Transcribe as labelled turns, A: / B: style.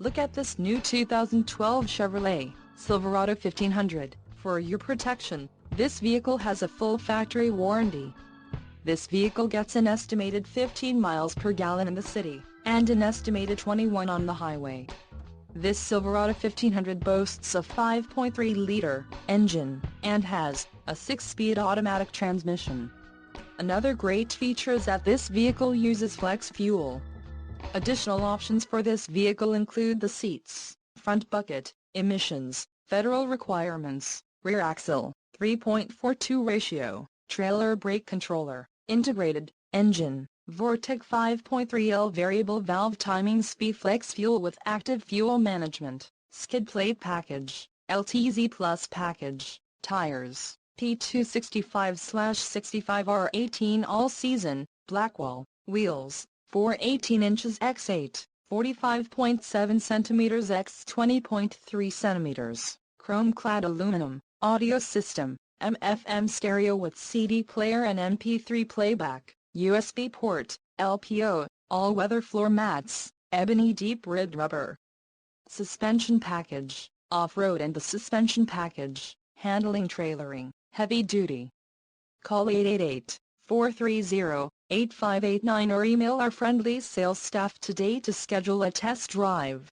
A: Look at this new 2012 Chevrolet Silverado 1500. For your protection, this vehicle has a full factory warranty. This vehicle gets an estimated 15 miles per gallon in the city, and an estimated 21 on the highway. This Silverado 1500 boasts a 5.3-liter engine, and has a 6-speed automatic transmission. Another great feature is that this vehicle uses flex fuel. Additional options for this vehicle include the seats, front bucket, emissions, federal requirements, rear axle, 3.42 ratio, trailer brake controller, integrated engine, Vortec 5.3L variable valve timing speed flex fuel with active fuel management, skid plate package, LTZ plus package, tires, P265/65R18 all-season, Blackwall, wheels, 418 inches x 8, 45.7 cm x 20.3 cm, chrome-clad aluminum, audio system, AM/FM stereo with CD player and MP3 playback, USB port, LPO, all-weather floor mats, ebony deep-ribbed rubber. Suspension package, off-road and the suspension package, handling trailering, heavy-duty. Call 888-430-8589 or email our friendly sales staff today to schedule a test drive.